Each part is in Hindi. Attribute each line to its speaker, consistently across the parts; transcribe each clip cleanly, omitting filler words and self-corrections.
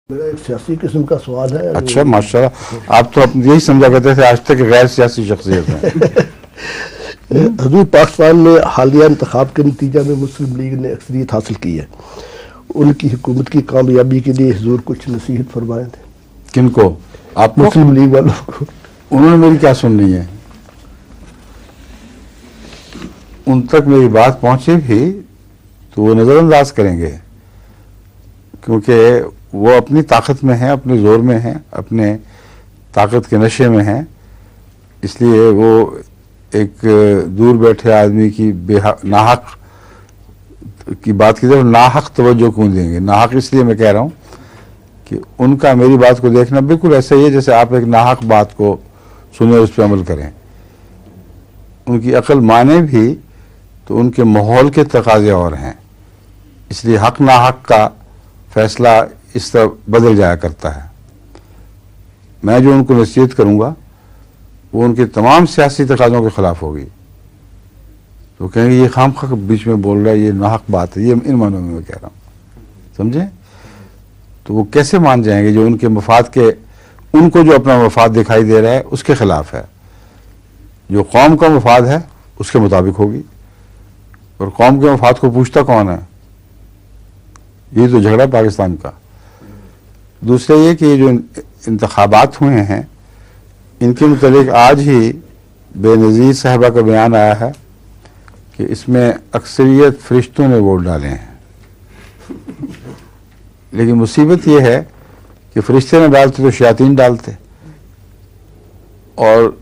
Speaker 1: मेरा एक सियासी किस्म का सवाल है।
Speaker 2: अच्छा माशाल्लाह, आप तो यही समझा करते थे आज तक गैर सियासी शख्सियत है।
Speaker 1: हजूर पाकिस्तान में हालिया इंतखाब के नतीजा में मुस्लिम लीग ने अक्सरियत हासिल की है। उनकी हुकूमत की कामयाबी के लिए हजूर कुछ नसीहत फरमाएं थे।
Speaker 2: किनको? आप
Speaker 1: मुस्लिम लीग वालों को।
Speaker 2: उन्होंने मेरी क्या सुननी है? उन तक मेरी बात पहुंचे भी तो वो नज़रअंदाज करेंगे, क्योंकि वो अपनी ताकत में हैं, अपने ज़ोर में हैं, अपने ताकत के नशे में हैं। इसलिए वो एक दूर बैठे आदमी की नाहक की बात की तरफ नाहक तवज्जो क्यों देंगे? नाहक इसलिए मैं कह रहा हूँ कि उनका मेरी बात को देखना बिल्कुल ऐसा ही है जैसे आप एक नाहक बात को सुने उस पर अमल करें। उनकी अक्ल माने भी तो उनके माहौल के तकाजे और हैं, इसलिए हक नाहक का फैसला इस तरह बदल जाया करता है। मैं जो उनको नसीहत करूँगा वो उनके तमाम सियासी तकाज़ों के ख़िलाफ़ होगी। तो कहेंगे ये खामखा बीच में बोल रहा है, ये नाहक बात है, ये इन मानों में मैं कह रहा हूँ, समझे? तो वो कैसे मान जाएंगे जो उनके मफाद के, उनको जो अपना मफाद दिखाई दे रहा है उसके ख़िलाफ़ है। जो कौम का मफाद है उसके मुताबिक होगी, और कौम के मफाद को पूछता कौन है? ये तो झगड़ा पाकिस्तान का। दूसरा ये कि ये जो इंतखाबात हुए हैं इनके मुतालिक आज ही बेनज़ीर साहिबा का बयान आया है कि इसमें अक्सरियत फरिश्तों ने वोट डाले हैं। लेकिन मुसीबत ये है कि फरिश्ते न डालते तो शयातीन डालते, और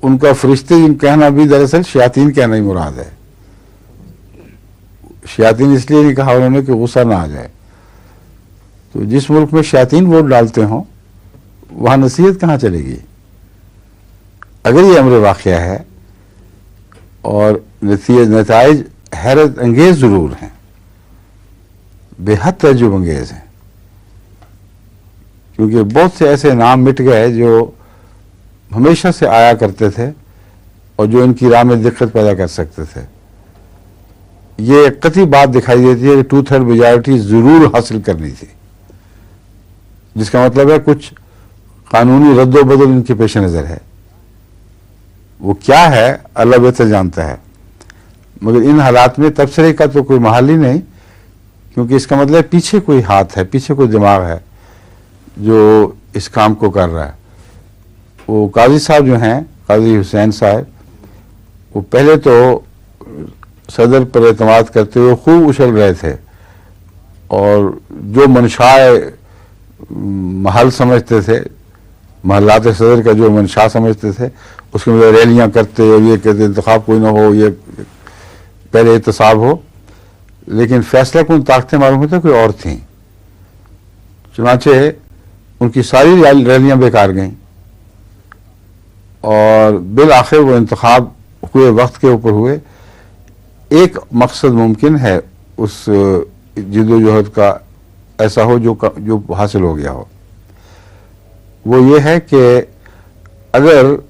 Speaker 2: उनका फरिश्ते कहना भी दरअसल शयातीन कहना ही मुराद है। शयातीन इसलिए नहीं कहा उन्होंने कि गुस्सा ना आ जाए। तो जिस मुल्क में शयातीन वोट डालते हों वहाँ नसीहत कहाँ चलेगी? अगर ये अमर वाक़या है और नताइज हैरत अंगेज़ ज़रूर हैं, बेहद तअज्जुब अंगेज़ हैं, क्योंकि बहुत से ऐसे नाम मिट गए जो हमेशा से आया करते थे और जो इनकी राह में दिक्कत पैदा कर सकते थे। ये कतई बात दिखाई देती है कि 2/3 मेजॉरिटी ज़रूर हासिल करनी थी, जिसका मतलब है कुछ कानूनी रद्दोबदल इनके पेश नज़र है। वो क्या है अल्लाह बेहतर जानता है, मगर इन हालात में तबसरे का तो कोई महल ही नहीं, क्योंकि इसका मतलब पीछे कोई हाथ है, पीछे कोई दिमाग है जो इस काम को कर रहा है। वो काजी साहब जो हैं, काजी हुसैन साहब, वो पहले तो सदर पर एतमाद करते हुए खूब उछल रहे थे और जो मनशाए महल समझते थे, महलात सदर का जो मनशा समझते थे, उसके मतलब रैलियाँ करते और ये कहते इंतखाब कोई ना हो, ये पहले एहतसाब हो। लेकिन फैसला कौन ताकतें मालूम होता कोई और थी। चुनाचे उनकी सारी रैलियाँ बेकार गईं और बिल आखिर वो इंतखाब हुए वक्त के ऊपर हुए। एक मकसद मुमकिन है उस जिद्दोजहद का ऐसा हो जो हासिल हो गया हो, वो ये है कि अगर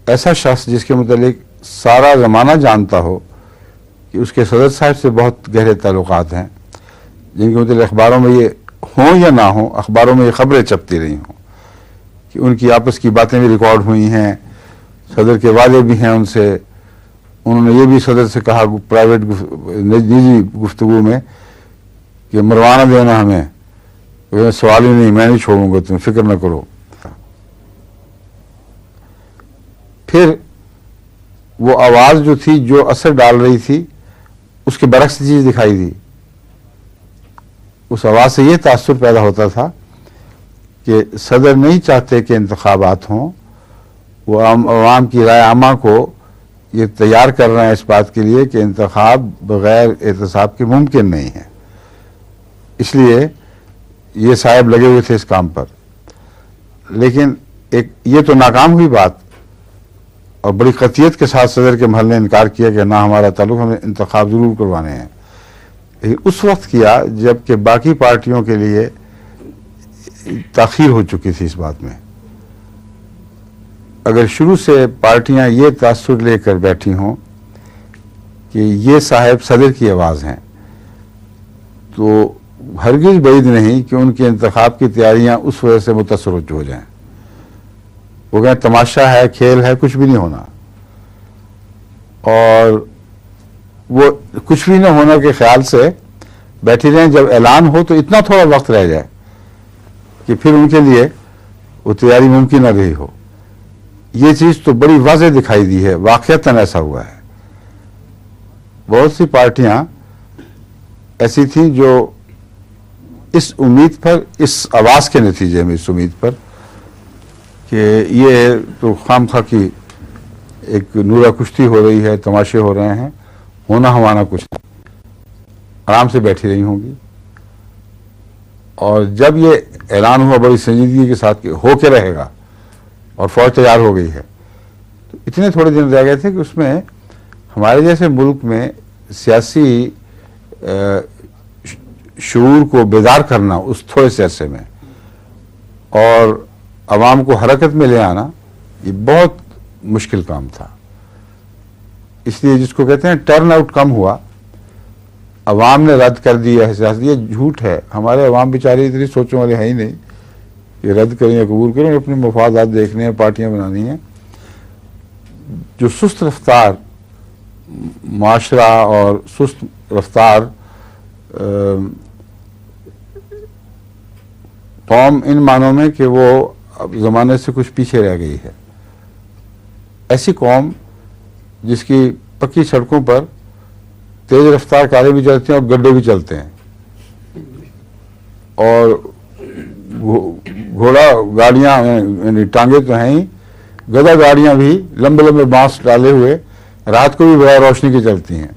Speaker 2: ऐसा शख्स जिसके मुतालिक सारा ज़माना जानता हो कि उसके सदर साहब से बहुत गहरे ताल्लुकात हैं, जिनके मुतालिक अखबारों में ये हों या ना हों, अखबारों में ये खबरें छपती रही हों कि उनकी आपस की बातें भी रिकॉर्ड हुई हैं, सदर के वादे भी हैं उनसे, उन्होंने ये भी सदर से कहा प्राइवेट निजी गुफ्तगू में कि मरवाना देना हमें, सवाल ही नहीं, मैं नहीं छोड़ूंगा, तुम फिक्र न करो। फिर वो आवाज़ जो थी, जो असर डाल रही थी, उसके बरक्स चीज़ दिखाई दी। उस आवाज़ से ये तासुर पैदा होता था कि सदर नहीं चाहते कि इंतखाबात हों, वो आवाम की राय आमा को ये तैयार कर रहे हैं इस बात के लिए कि इंतखाब बग़ैर एहतसाब के मुमकिन नहीं है। इसलिए ये साहब लगे हुए थे इस काम पर। लेकिन एक ये तो नाकाम हुई बात, और बड़ी कतियत के साथ सदर के महल ने इनकार किया कि ना हमारा ताल्लुक, हमें इंतखाब ज़रूर करवाने हैं। लेकिन उस वक्त किया जबकि बाकी पार्टियों के लिए ताख़ीर हो चुकी थी इस बात में। अगर शुरू से पार्टियां ये तासुर लेकर बैठी हों कि ये साहब सदर की आवाज़ हैं, तो हरगिज बैद नहीं कि उनके इंतखाब की तैयारियां उस वजह से मुतासर हो जाएं। वो कहें तमाशा है, खेल है, कुछ भी नहीं होना। और वो कुछ भी न होने के ख्याल से बैठे रहें। जब ऐलान हो तो इतना थोड़ा वक्त रह जाए कि फिर उनके लिए वो तैयारी मुमकिन न रही हो। ये चीज़ तो बड़ी वाज़ेह दिखाई दी है, वाक़यतन ऐसा हुआ है। बहुत सी पार्टियां ऐसी थीं जो इस उम्मीद पर, इस आवाज़ के नतीजे में, इस उम्मीद पर कि ये तो खामखा की एक नूरा कुश्ती हो रही है, तमाशे हो रहे हैं, होना हमारा कुछ नहीं, आराम से बैठी रही होंगी। और जब ये ऐलान हुआ बड़ी संजीदगी के साथ कि हो के रहेगा और फौज तैयार हो गई है, तो इतने थोड़े दिन रह गए थे कि उसमें हमारे जैसे मुल्क में सियासी शऊर को बेदार करना उस थोड़े से अरसे में और अवाम को हरकत में ले आना, ये बहुत मुश्किल काम था। इसलिए जिसको कहते हैं टर्न आउट कम हुआ, अवाम ने रद्द कर दिया है। ये झूठ है, हमारे अवाम बेचारे इतनी सोचने वाले हैं ही नहीं कि रद्द करें या कबूल करें, अपने मफादात देखने हैं, पार्टियां बनानी हैं। जो सुस्त रफ्तार माशरा और सुस्त रफ्तार कौम, इन मानों में कि वो अब ज़माने से कुछ पीछे रह गई है, ऐसी कौम जिसकी पक्की सड़कों पर तेज रफ्तार कारें भी चलती हैं और गड्ढे भी चलते हैं, और घोड़ा गाड़ियां यानी टांगे तो हैं ही, गधा गाड़ियां भी लंबे लंबे बांस डाले हुए रात को भी बड़ा रोशनी की चलती हैं।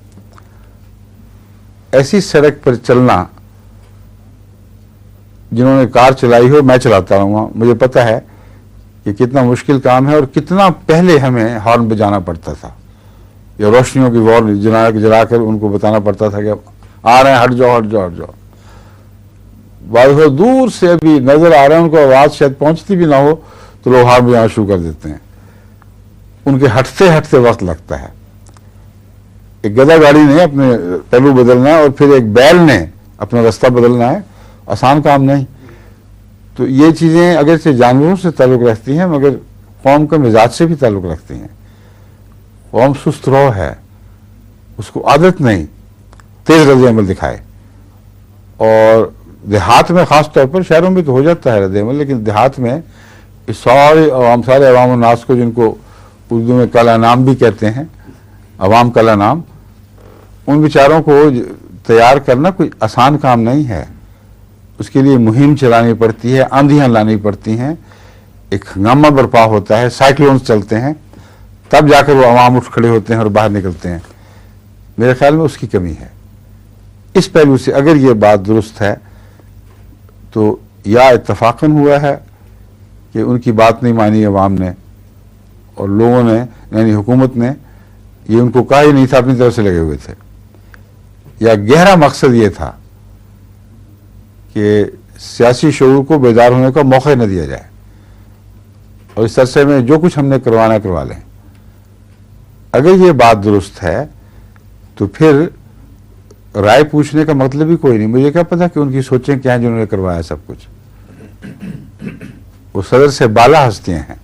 Speaker 2: ऐसी सड़क पर चलना, जिन्होंने कार चलाई हो, मैं चलाता रहूँगा, मुझे पता है कि कितना मुश्किल काम है और कितना पहले हमें हॉर्न बजाना पड़ता था या रोशनियों की वॉर जलाकर उनको बताना पड़ता था कि अब आ रहे हैं, हट जाओ हट जाओ हट जाओ। वायु दूर से भी नजर आ रहे हैं, उनको आवाज शायद पहुंचती भी ना हो तो लोग हॉर्न बजाना शुरू कर देते हैं। उनके हटते हटते वक्त लगता है। एक गधा गाड़ी ने अपने पहलू बदलना है और फिर एक बैल ने अपना रास्ता बदलना है, आसान काम नहीं। तो ये चीज़ें अगर से जानवरों से ताल्लुक़ रखती हैं, मगर कौम के मिजाज से भी ताल्लुक़ रखती हैं। कौम सुस्त रो है, उसको आदत नहीं तेज रद्द अमल दिखाए। और देहात में ख़ास तौर पर, शहरों में तो हो जाता है रद्द अमल, लेकिन देहात में इस सारे अवाम नास को, जिनको उर्दू में काला नाम भी कहते हैं, अवाम काला नाम, उन बेचारों को तैयार करना कोई आसान काम नहीं है। उसके लिए मुहिम चलानी पड़ती है, आंधियां लानी पड़ती हैं, एक हंगामा बर्पा होता है, साइक्लोन्स चलते हैं, तब जाकर वो अवाम उठ खड़े होते हैं और बाहर निकलते हैं। मेरे ख्याल में उसकी कमी है। इस पहलू से अगर ये बात दुरुस्त है तो या इत्तफाकन हुआ है कि उनकी बात नहीं मानी अवाम ने और लोगों ने, यानी हुकूमत ने, ये उनको कहा ही नहीं था, अपनी तरफ से लगे हुए थे, या गहरा मकसद ये था कि सियासी शऊर को बेदार होने का मौका न दिया जाए और इस अरसे में जो कुछ हमने करवाना करवा लें। अगर ये बात दुरुस्त है तो फिर राय पूछने का मतलब ही कोई नहीं। मुझे क्या पता कि उनकी सोचें क्या हैं जिन्होंने करवाया सब कुछ। वो सदर से बाला हस्तियां हैं।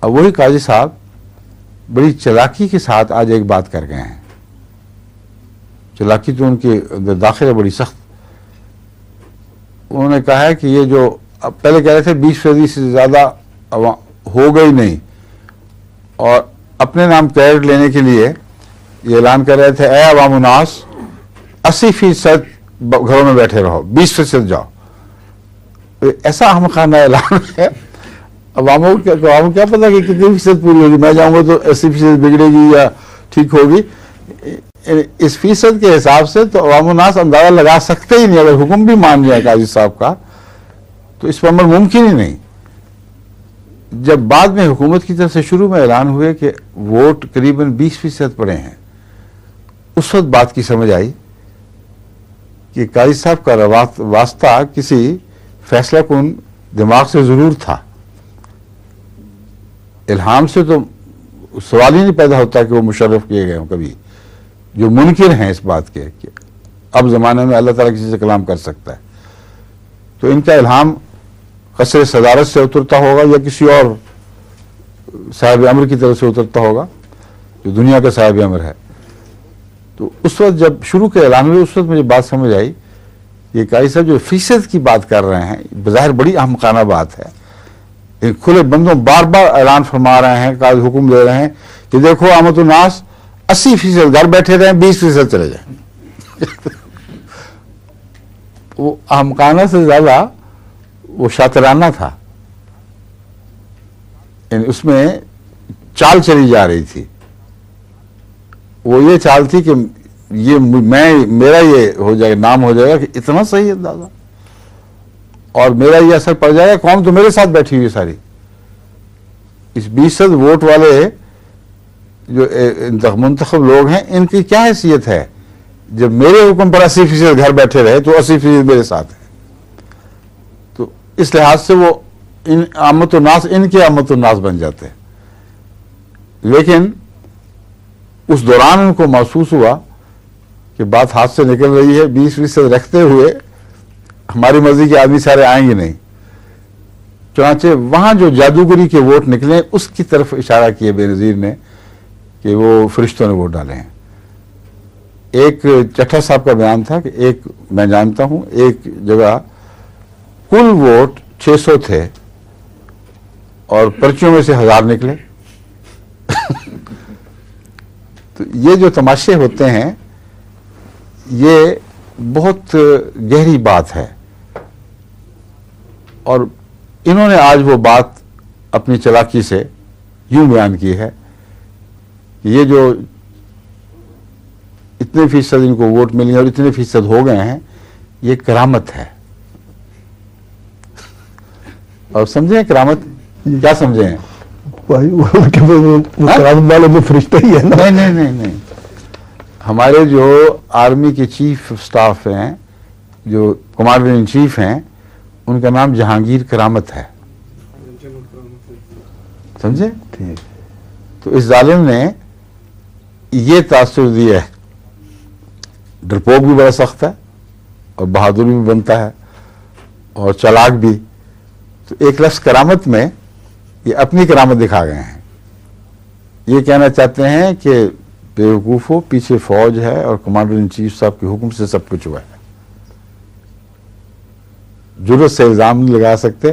Speaker 2: अब वही काजी साहब बड़ी चालाकी के साथ आज एक बात कर गए हैं। चालाकी तो उनकी दाखिल है बड़ी सख्त। उन्होंने कहा है कि ये जो अब पहले कह रहे थे 20% से ज़्यादा हो गई नहीं, और अपने नाम क्रेडिट लेने के लिए ये ऐलान कर रहे थे, ऐ अवाम नास 80% घरों में बैठे रहो, 20% जाओ। तो ऐसा हमखाना ऐलान है। अवामों को क्या पता कि कितनी फीसद पूरी होगी। मैं जाऊंगा तो 80% बिगड़ेगी या ठीक होगी। इस फीसद के हिसाब से तो अवाम नास अंदाजा लगा सकते ही नहीं। अगर हुक्म भी मान लिया काजी साहब का तो इस पर अमल मुमकिन ही नहीं। जब बाद में हुकूमत की तरफ से शुरू में ऐलान हुए कि वोट करीबन 20% पड़े हैं, उस वक्त बात की समझ आई कि काजी साहब का वास्ता किसी फैसला कुन दिमाग से जरूर था। इल्हाम से तो सवाल ही नहीं पैदा होता कि वो मुशर्रफ किए गए हों कभी, जो मुनकिर हैं इस बात के कि अब ज़माने में अल्लाह ताला किसी से कलाम कर सकता है। तो इनका इल्हाम कसर सदारत से उतरता होगा या किसी और साहिब अमर की तरफ से उतरता होगा जो दुनिया का साहिब अमर है। तो उस वक्त जब शुरू के ऐलान हुए उस वक्त मुझे बात समझ आई, ये काजी साहब जो फीसद की बात कर रहे हैं बज़ाहिर बड़ी अहमकाना बात है। एक खुले बंदों बार बार ऐलान फरमा रहे हैं, काजी हुक्म दे रहे हैं कि देखो आमतुन्नास 80% घर बैठे रहें, 20% चले जाएं। वो अहमकाना से ज्यादा वो शातिराना था, उसमें चाल चली जा रही थी। वो ये चाल थी कि ये मेरा ये हो जाएगा, नाम हो जाएगा कि इतना सही है दादा, और मेरा ये असर पड़ जाएगा, कौम तो मेरे साथ बैठी हुई सारी। इस 20% वोट वाले जो मुंतखब लोग हैं, इनकी क्या हैसियत है जब मेरे हुक्म पर 80% घर बैठे रहे तो 80% मेरे साथ है। तो इस लिहाज से वो इन आमतुन्नास इनके आमतुन्नास बन जाते हैं। लेकिन उस दौरान उनको महसूस हुआ कि बात हाथ से निकल रही है, 20% रखते हुए हमारी मर्जी के आदमी सारे आएंगे नहीं। चुनांचे वहां जो जादूगरी के वोट निकले उसकी तरफ इशारा किए बेनज़ीर ने कि वो फरिश्तों ने वोट डाले हैं। एक चट्टा साहब का बयान था कि एक मैं जानता हूं एक जगह कुल वोट 600 थे और पर्चियों में से 1000 निकले। तो ये जो तमाशे होते हैं ये बहुत गहरी बात है, और इन्होंने आज वो बात अपनी चालाकी से यूं बयान की है कि ये जो इतने फीसद इनको वोट मिले और इतने फीसद हो गए हैं, ये करामत है। और समझे करामत क्या समझे हैं
Speaker 1: भाई? वो करामत वाले में फरिश्ता ही है ना?
Speaker 2: नहीं नहीं नहीं नहीं, हमारे जो आर्मी के चीफ स्टाफ हैं, जो कमांडर इन चीफ हैं, उनका नाम जहांगीर करामत है, समझे?
Speaker 1: ठीक।
Speaker 2: तो इस जालिम ने ये तासुर दिया है, डरपोक भी बड़ा सख्त है और बहादुर भी बनता है और चालाक भी। तो एक लफ्ज़ करामत में ये अपनी करामत दिखा गए हैं। ये कहना चाहते हैं कि बेवकूफ़ों, पीछे फौज है और कमांडर इन चीफ साहब के हुक्म से सब कुछ हुआ है। जुर्रत से इल्ज़ाम नहीं लगा सकते।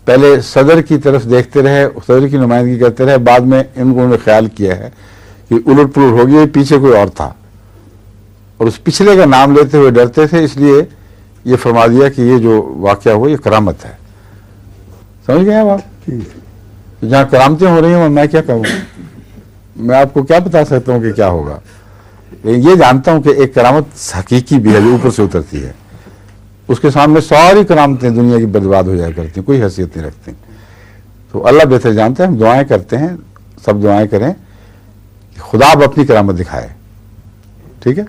Speaker 2: पहले सदर की तरफ देखते रहे, सदर की नुमाइंदगी करते रहे, बाद में इन्होंने ख्याल किया है कि उलट पुलट हो गई, पीछे कोई और था और उस पिछले का नाम लेते हुए डरते थे, इसलिए ये फरमा दिया कि ये जो वाक़या हुआ ये करामत है। समझ गए आप? तो जहाँ करामतें हो रही हैं मैं क्या कहूँ, मैं आपको क्या बता सकता हूँ कि क्या होगा। ये जानता हूँ कि एक करामत हकीकी भी है जो ऊपर से उतरती है, उसके सामने सारी करामतें दुनिया की बर्बाद हो जाया करती हैं, कोई हैसियत नहीं रखती। तो अल्लाह बेहतर जानते हैं, हम दुआएं करते हैं, सब दुआएं करें कि खुदा अब अपनी करामत दिखाए। ठीक है?